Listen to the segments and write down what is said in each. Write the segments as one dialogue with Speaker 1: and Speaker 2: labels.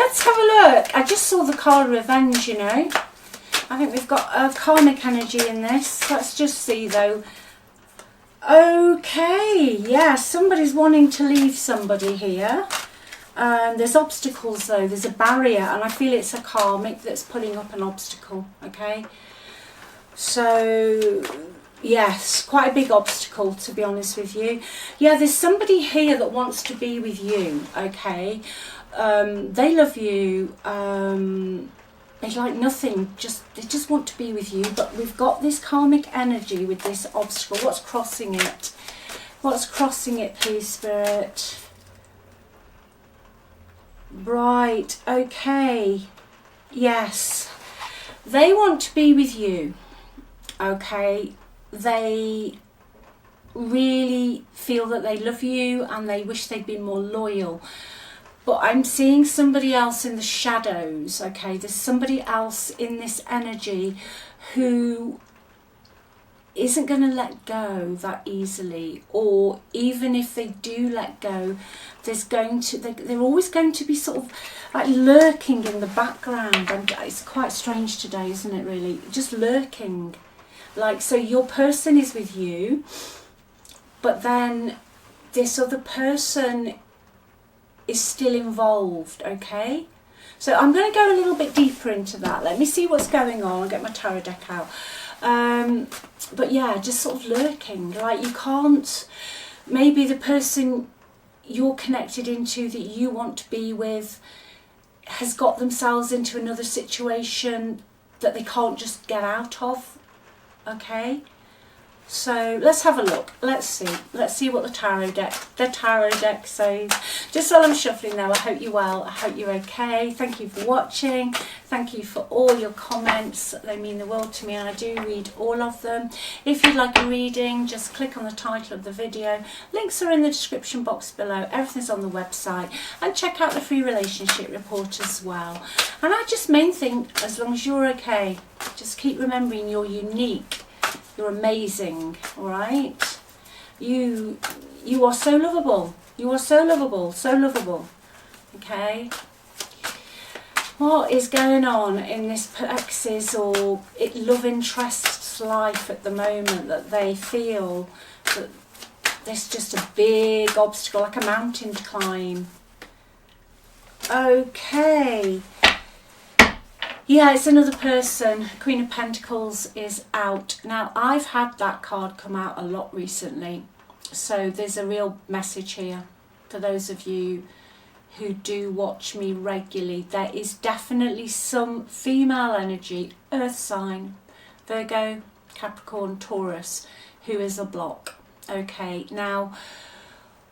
Speaker 1: let's have a look. I just saw the card Revenge, you know. I think we've got a karmic energy in this. Let's just see though. Okay, yeah, somebody's wanting to leave somebody here. There's obstacles though, there's a barrier, and I feel it's a karmic that's putting up an obstacle, okay? So, yes, quite a big obstacle, to be honest with you. Yeah, there's somebody here that wants to be with you, okay? They love you. They like nothing, they just want to be with you, but we've got this karmic energy with this obstacle. What's crossing it? What's crossing it, please, Spirit? Right, okay. Yes. They want to be with you, okay? They really feel that they love you and they wish they'd been more loyal. But I'm seeing somebody else in the shadows, okay? There's somebody else in this energy who isn't going to let go that easily, or even if they do let go, they're always going to be sort of like lurking in the background. And it's quite strange today, isn't it, really? Just lurking. Like, so your person is with you, but then this other person is still involved, okay? So I'm going to go a little bit deeper into that. Let me see what's going on. I'll get my tarot deck out. But yeah, just sort of lurking. Like, you can't, maybe the person you're connected into that you want to be with has got themselves into another situation that they can't just get out of, okay? So let's have a look. Let's see what the tarot deck says. Just while I'm shuffling now, I hope you're well. I hope you're okay. Thank you for watching. Thank you for all your comments. They mean the world to me, and I do read all of them. If you'd like a reading, just click on the title of the video. Links are in the description box below. Everything's on the website, and check out the free relationship report as well. And I just main thing, as long as you're okay, just keep remembering you're unique. You're amazing, all right? You are so lovable. You are so lovable, okay? What is going on in this ex's or love interest's life at the moment that they feel that there's just a big obstacle, like a mountain to climb? Okay. Yeah, it's another person. Queen of Pentacles is out. Now, I've had that card come out a lot recently. So there's a real message here for those of you who do watch me regularly. There is definitely some female energy, earth sign, Virgo, Capricorn, Taurus, who is a block. Okay, now,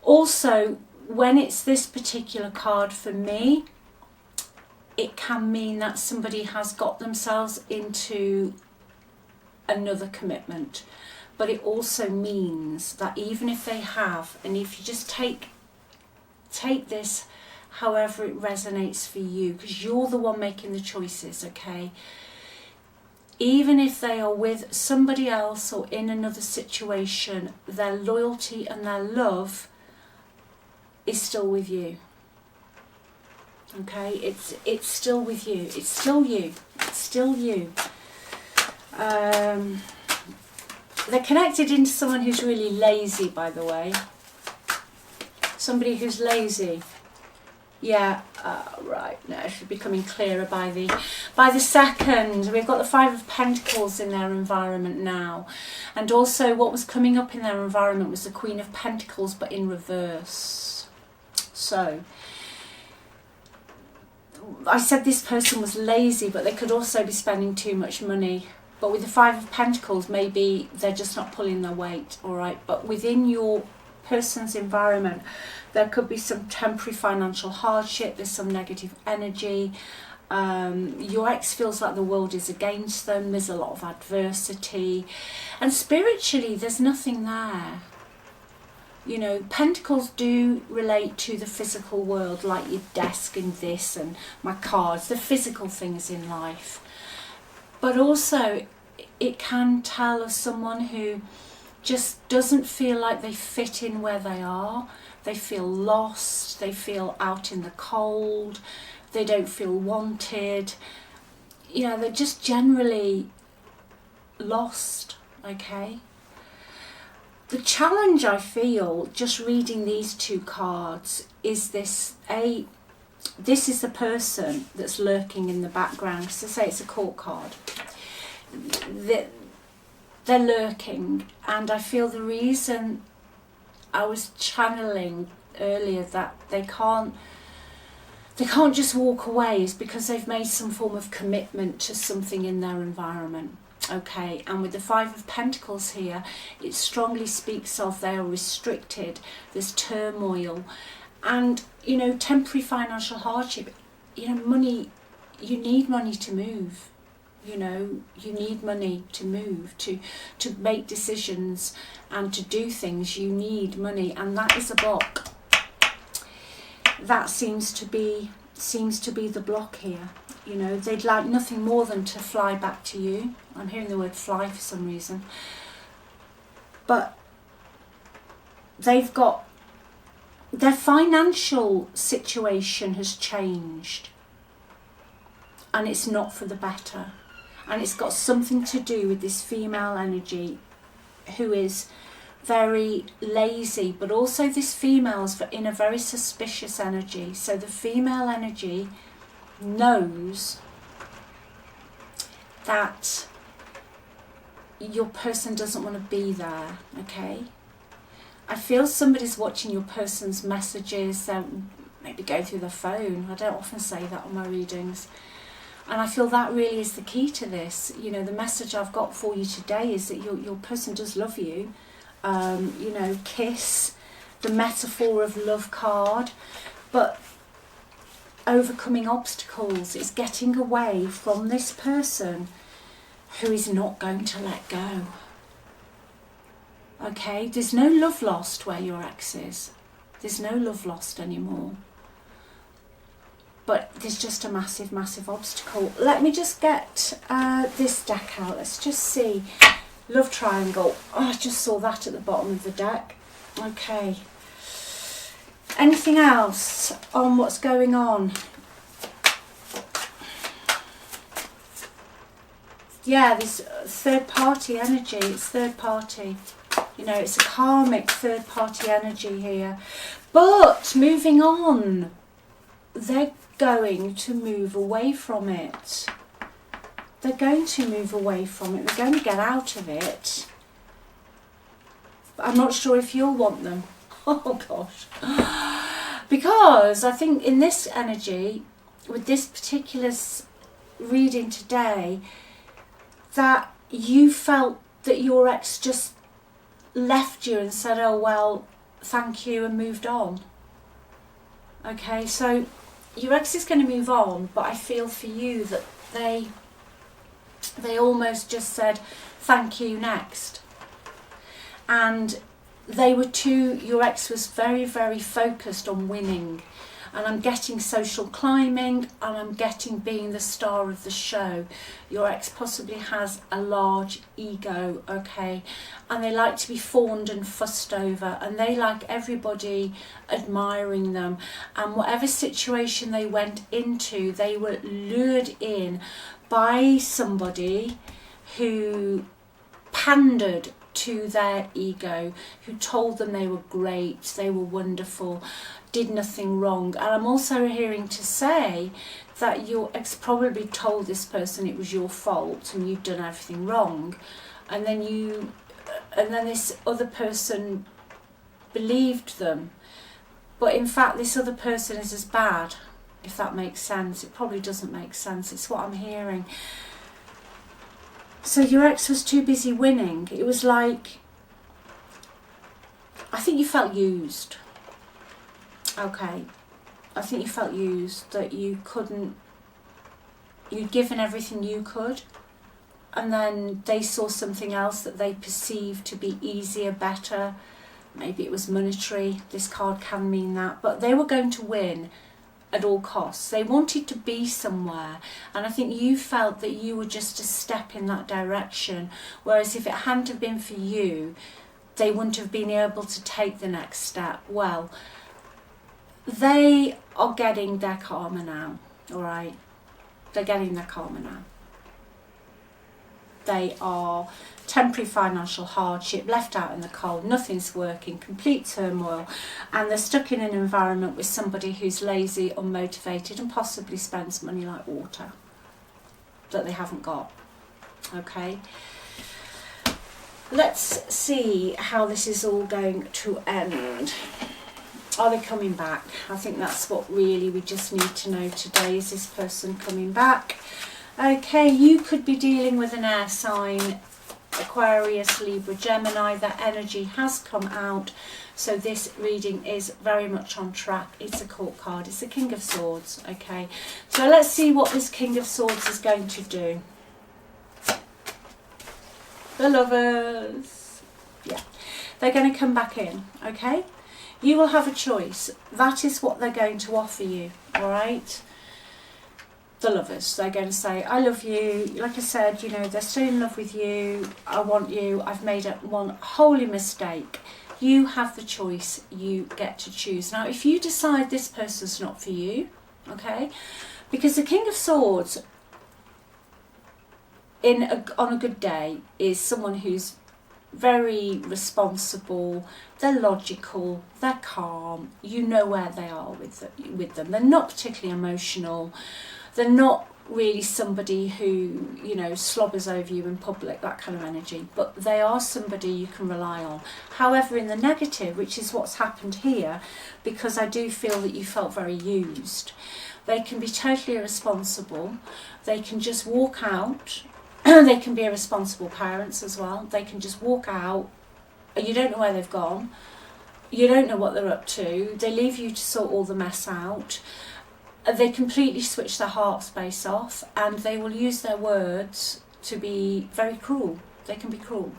Speaker 1: also, when it's this particular card for me, it can mean that somebody has got themselves into another commitment. But it also means that even if they have, and if you just take this however it resonates for you, because you're the one making the choices, okay? Even if they are with somebody else or in another situation, their loyalty and their love is still with you. Okay, it's still with you. It's still you. It's still you. They're connected into someone who's really lazy, by the way. Somebody who's lazy. Yeah, right. No, it should be becoming clearer by the second. We've got the Five of Pentacles in their environment now, and also what was coming up in their environment was the Queen of Pentacles, but in reverse. So, I said this person was lazy, but they could also be spending too much money. But with the Five of Pentacles, maybe they're just not pulling their weight, all right? But within your person's environment, there could be some temporary financial hardship, there's some negative energy. Your ex feels like the world is against them, there's a lot of adversity. And spiritually, there's nothing there. You know, Pentacles do relate to the physical world, like your desk and this and my cards, the physical things in life. But also, it can tell of someone who just doesn't feel like they fit in where they are. They feel lost, they feel out in the cold, they don't feel wanted, you know, they're just generally lost, okay? The challenge I feel just reading these two cards is this is the person that's lurking in the background, because I say it's a court card. They're lurking, and I feel the reason I was channeling earlier that they can't just walk away is because they've made some form of commitment to something in their environment. Okay, and with the Five of Pentacles here, it strongly speaks of they are restricted, there's turmoil, and, you know, temporary financial hardship. You know, money, you need money to move. You know, you need money to move, to make decisions and to do things. You need money, and that is a block. That seems to be the block here. You know, they'd like nothing more than to fly back to you. I'm hearing the word fly for some reason. But they've got, their financial situation has changed. And it's not for the better. And it's got something to do with this female energy who is very lazy, but also this female's in a very suspicious energy. So the female energy knows that your person doesn't want to be there, okay? I feel somebody's watching your person's messages, maybe go through the phone. I don't often say that on my readings. And I feel that really is the key to this. You know, the message I've got for you today is that your person does love you. You know, kiss, the metaphor of love card. But overcoming obstacles is getting away from this person who is not going to let go. Okay, there's no love lost where your ex is. There's no love lost anymore. But there's just a massive, massive obstacle. Let me just get this deck out. Let's just see. Love triangle. Oh, I just saw that at the bottom of the deck. Okay. Anything else on what's going on? Yeah, this third party energy. It's third party. You know, it's a karmic third party energy here. But moving on, they're going to move away from it. They're going to move away from it. They're going to get out of it. But I'm not sure if you'll want them. Oh gosh. Because I think in this energy, with this particular reading today, that you felt that your ex just left you and said, oh well, thank you, and moved on. Okay, so your ex is going to move on, but I feel for you that they almost just said thank you next. And they were your ex was very, very focused on winning. And I'm getting social climbing, and I'm getting being the star of the show. Your ex possibly has a large ego, okay? And they like to be fawned and fussed over, and they like everybody admiring them. And whatever situation they went into, they were lured in by somebody who pandered to their ego, who told them they were great, they were wonderful, did nothing wrong. And I'm also hearing to say that your ex probably told this person it was your fault and you'd done everything wrong, and then this other person believed them, but in fact this other person is as bad, if that makes sense. It probably doesn't make sense. It's what I'm hearing. So your ex was too busy winning. It was like, I think you felt used. Okay, I think you felt used, that you'd given everything you could, and then they saw something else that they perceived to be easier, better. Maybe it was monetary. This card can mean that, but they were going to win at all costs. They wanted to be somewhere, and I think you felt that you were just a step in that direction, whereas if it hadn't have been for you, they wouldn't have been able to take the next step. Well, they are getting their karma now. all right? They're getting their karma now. They are temporary financial hardship, left out in the cold, nothing's working, complete turmoil, and they're stuck in an environment with somebody who's lazy, unmotivated, and possibly spends money like water that they haven't got. Okay, let's see how this is all going to end. Are they coming back? I think that's what really we just need to know today. Is this person coming back? Okay, you could be dealing with an air sign, Aquarius, Libra, Gemini. That energy has come out, so this reading is very much on track. It's a court card. It's the King of Swords. Okay, so let's see what this King of Swords is going to do. The Lovers. Yeah, they're going to come back in. Okay, you will have a choice. That is what they're going to offer you. All right. The Lovers, they're going to say, I love you. Like I said, you know, they're still in love with you. I want you. I've made one holy mistake. You have the choice. You get to choose. Now, if you decide this person's not for you, okay, because the King of Swords on a good day is someone who's very responsible, they're logical, they're calm, you know where they are with them. They're not particularly emotional. They're not really somebody who, you know, slobbers over you in public, that kind of energy. But they are somebody you can rely on. However, in the negative, which is what's happened here, because I do feel that you felt very used, they can be totally irresponsible. They can just walk out. They can be irresponsible parents as well. They can just walk out. You don't know where they've gone. You don't know what they're up to. They leave you to sort all the mess out. They completely switch their heart space off, and they will use their words to be very cruel. They can be cruel.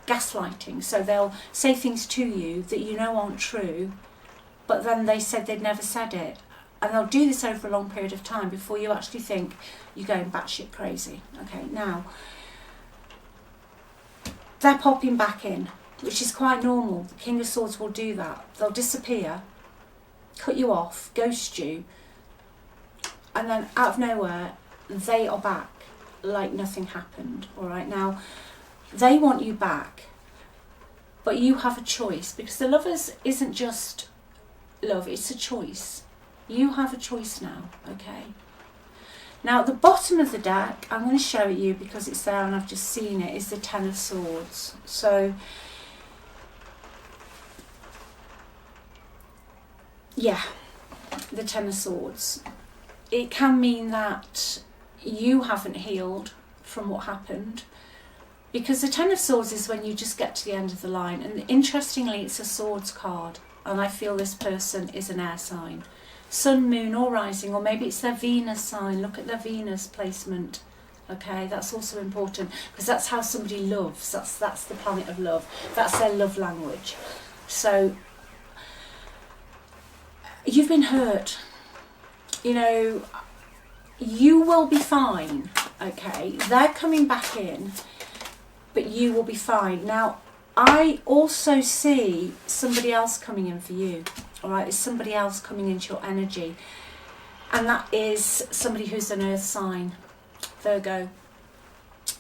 Speaker 1: Gaslighting. So they'll say things to you that you know aren't true, but then they said they'd never said it. And they'll do this over a long period of time before you actually think you're going batshit crazy. Okay, now, they're popping back in, which is quite normal. The King of Swords will do that. They'll disappear, cut you off, ghost you, and then out of nowhere, they are back like nothing happened. All right, now, they want you back, but you have a choice, because the Lovers isn't just love, it's a choice. You have a choice now, okay? Now, at the bottom of the deck, I'm going to show it you because it's there and I've just seen it, is the Ten of Swords. So, yeah, the Ten of Swords. It can mean that you haven't healed from what happened, because the Ten of Swords is when you just get to the end of the line. And interestingly, it's a swords card, and I feel this person is an air sign. Sun, moon or rising, or maybe it's their Venus sign. Look at their Venus placement. Okay, that's also important, because that's how somebody loves. That's the planet of love. That's their love language. So you've been hurt. You know, you will be fine. Okay, they're coming back in, but you will be fine. Now, I also see somebody else coming in for you. All right, it's somebody else coming into your energy, and that is somebody who's an earth sign, Virgo,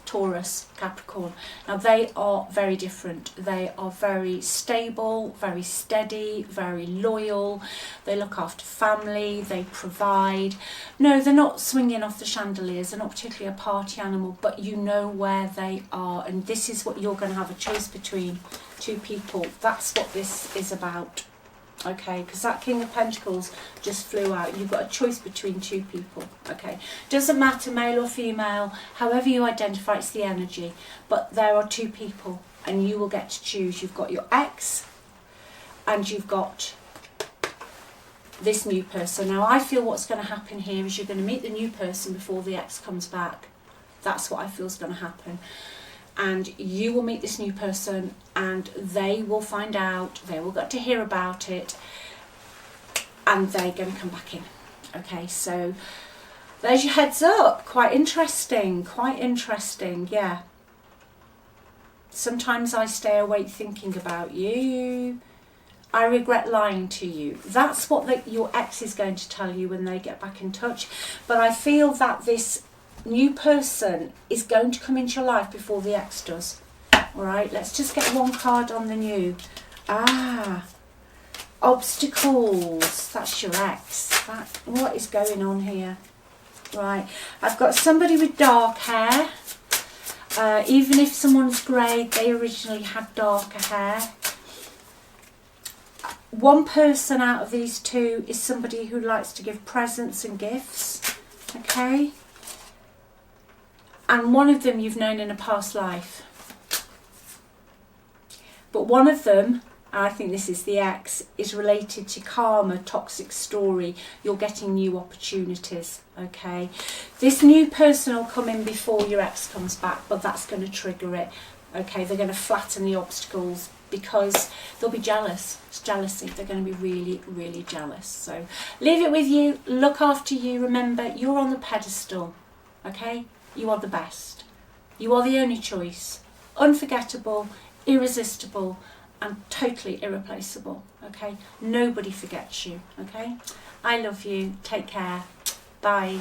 Speaker 1: Taurus, Capricorn. Now, they are very different. They are very stable, very steady, very loyal. They look after family, they provide. No, they're not swinging off the chandeliers. They're not particularly a party animal, but you know where they are, and this is what you're going to have a choice between two people. That's what this is about. Okay, because that King of Pentacles just flew out. You've got a choice between two people. Okay, doesn't matter male or female, however you identify, it's the energy. But there are two people, and you will get to choose. You've got your ex, and you've got this new person. Now, I feel what's going to happen here is you're going to meet the new person before the ex comes back. That's what I feel is going to happen. And you will meet this new person, and they will find out, they will get to hear about it, and they're going to come back in. Okay, so there's your heads up. Quite interesting, yeah. Sometimes I stay awake thinking about you. I regret lying to you. That's what your ex is going to tell you when they get back in touch. But I feel that this new person is going to come into your life before the ex does. All right, let's just get one card on the new. Obstacles. That's your ex. What is going on here? Right, I've got somebody with dark hair. Even if someone's grey, they originally had darker hair. One person out of these two is somebody who likes to give presents and gifts. Okay? And one of them you've known in a past life. But one of them, I think this is the ex, is related to karma, toxic story. You're getting new opportunities, okay? This new person will come in before your ex comes back, but that's going to trigger it, okay? They're going to flatten the obstacles because they'll be jealous. It's jealousy. They're going to be really, really jealous. So leave it with you. Look after you. Remember, you're on the pedestal, okay? You are the best. You are the only choice. Unforgettable, irresistible, and totally irreplaceable, okay? Nobody forgets you, okay? I love you. Take care. Bye.